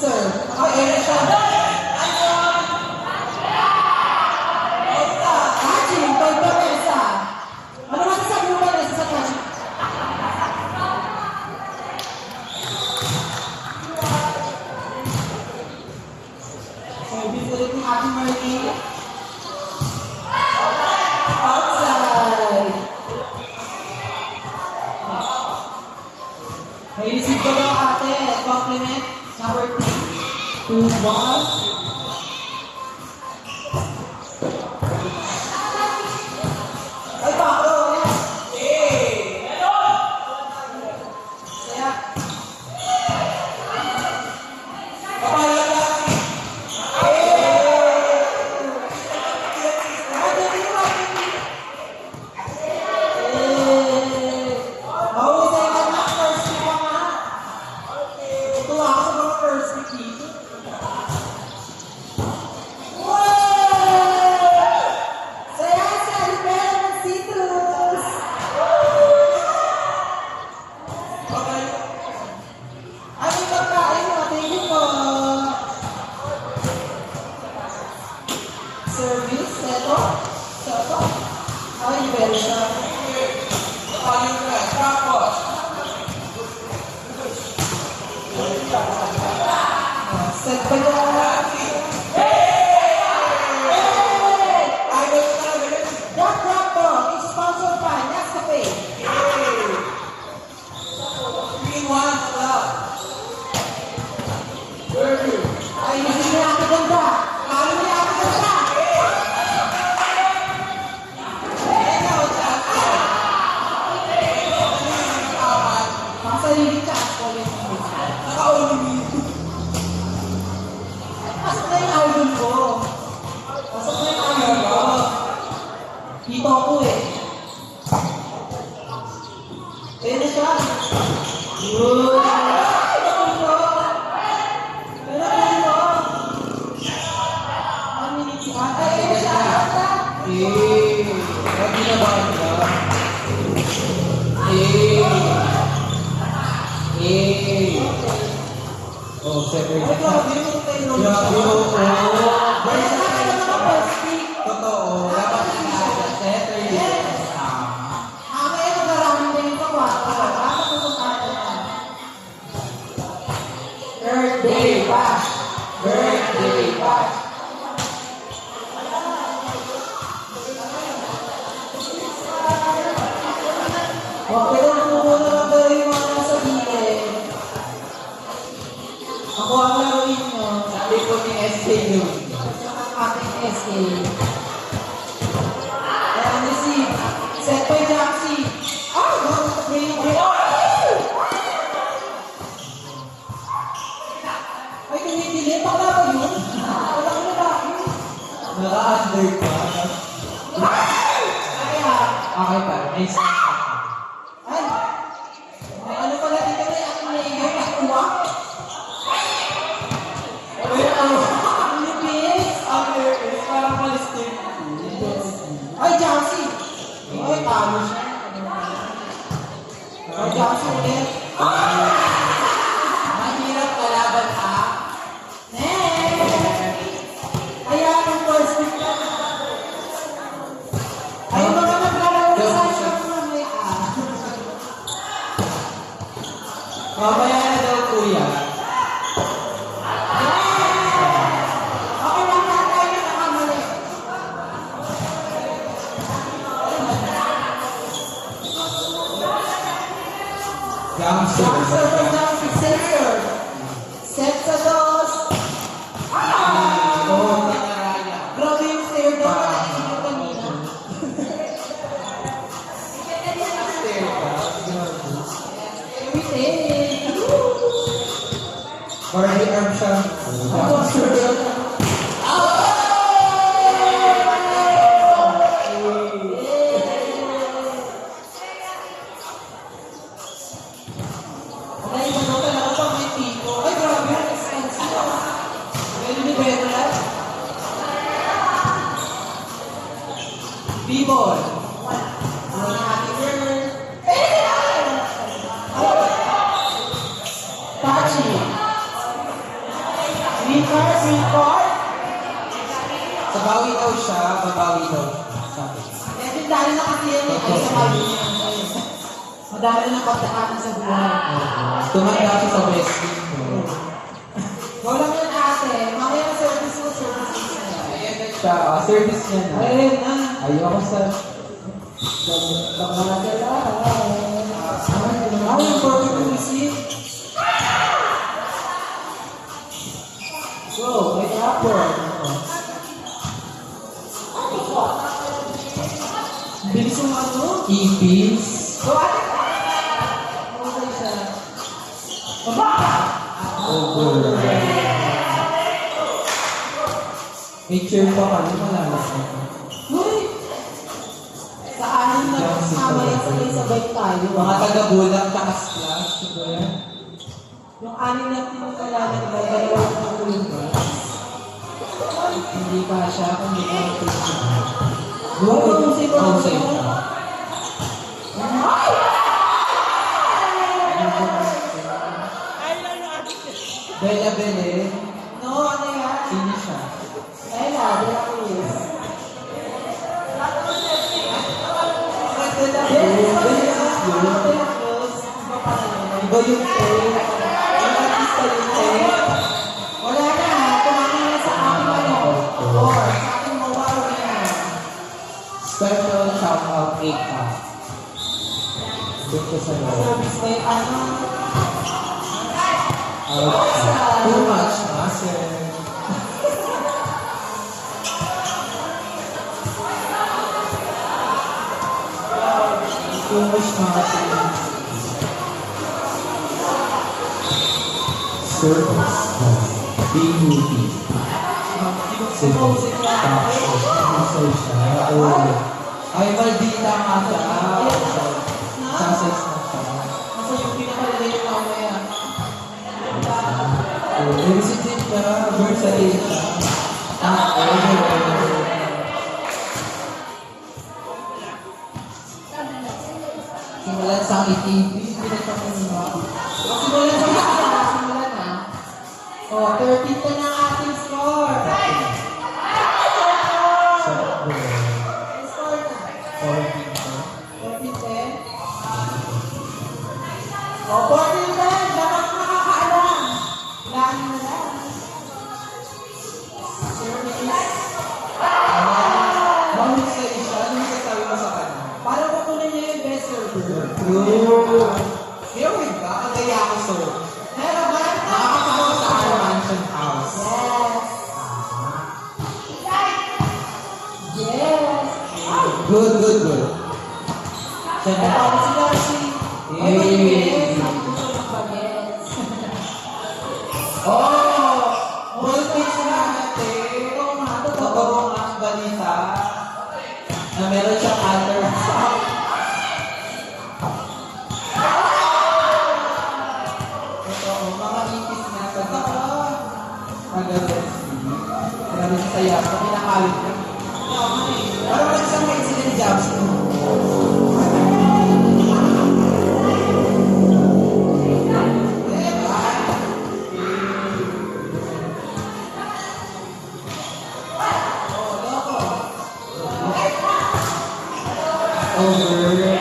Sir. Okay, siya. Catching, by Vanessa. Ano masasabi mo, Vanessa, sa catching? Service ulit ni Ate Marlene. Outside. May receive ko daw ate. Compliment. Number 3. 2-1. Ay, bako. Saya. Service, seto. Ay, very sharp. Set pa yun. That drop ball is sponsored by Nescafe. 3-1, ay, hindi niya ako ganda. Kalo niya ako ganda. Masarili ka ako yung pasok na yung album ko. Pasok na yung album ko. Dito ako eh. Pwede siya. Yun. Oh, separate. Grabe mo. Totoo. Dapat separate. Mamaya mag-araming din ito. Bakit pupuntahan ko yan? Birthday bash. Birthday bash. Okay lang po muna lang daw yung mga nasa gilid. Ako ang laruin nyo. Sabi ko ni SK yun. Ang ating SK. Ayan, receive. Set by Jaxie. Ay, bring. Ay, tumitili. Bakla ba yun? Wala ko na ba? Naka-under pa. Kaya, Okay pa. Nice. ay, may ano pala dito na yung aking naigaw na kuwa? Parang palistik. Ay, Jaxie! Ay, talo siya. Ay, Jaxie ulit. Mahirap kalaban ha. Kaya ang first week na. Ay, mga naglalaro sa shop mamaya. Mamaya na daw kuya. Okay lang na tayo nakamali. Gangster. Jaxie by Jaxie, sensor. Set sa dos. Oh, tinaraya. Grabe yung stare down na naisip kanina. Stare ka. Everything. Barbie arm siya. Ay, ano talaga pag may tito. Ay, grabe, expensive. Well, di ba yun lang? B-ball. Happy girl. Free card? Sa bawi daw siya, babawi daw siya. Sabi siya. Legendary na kasi yan. Ay, sa kami. Madami na ng pagdaanan sa buhay. Tumanda siya sa wrestling. Wala mo yan ate. Mamaya na service mo, service mo na yan. Ayan na siya. Service niya na. Ayun na. Ayoko sa... Ay, yung perfect music. So, may rapper. Bilis yung ano? Ipis. So, ate. Okay siya. Baba! Over. May cheer pa kami. Malalas na. Uy! Sa anim na mamaya sabay-sabay tayo. Mga taga-bulang tsaka splash. Ito yan. Yung anim na tinutala na iba, dalawa na uling ba? Hindi pa siya, kung hindi pa siya. Wow! Sino? Oh, same. Ay! Bella Bele. No, ano yan? Sino siya? Ella, de la Cruz. Iba yung tail. Yung artista yung tail. Wala na, tumangin na sa aking ano, or sa aking mawawin na. Special shout out 8 ka. Dito sa loob. Service may ano, Too much muscle. Too much muscle. Service. BUT. music lang. Muscle siya. Oh. Ay, maldita nga siya. Sasays na siya. Kasi yung pinakaligay yung mamaya. Visit din siya. Versatile siya. Simulan sa ITV. Simulan sa mga simulan na. Oh, 13 na ang ating score. Score na. 14-10. Oh, 14-10. Dapat nakakaalam. Lagi na lang. Service. Mahuli sa isa. Ano yung sasabi mo sa kanya? Para makunan niya yung best server. True. Here we go. Ang gaya ko, sir. Pero ba? Nakakasama sa our mansion house. Yes. Yes. Good, good, good. Siya na. Ito, si Darcy. Ay, yes. Sabi ko siya mag-bagets. Oh! Voltage na natin. Oo nga, totoo. Totoo nga ang balita na meron siyang ultrasound. Totoo, mga ipis na sa Taga-Bessie. Grabe sa saya. Sa pinakalit niya. Parang nagsang may incident jobs. Over.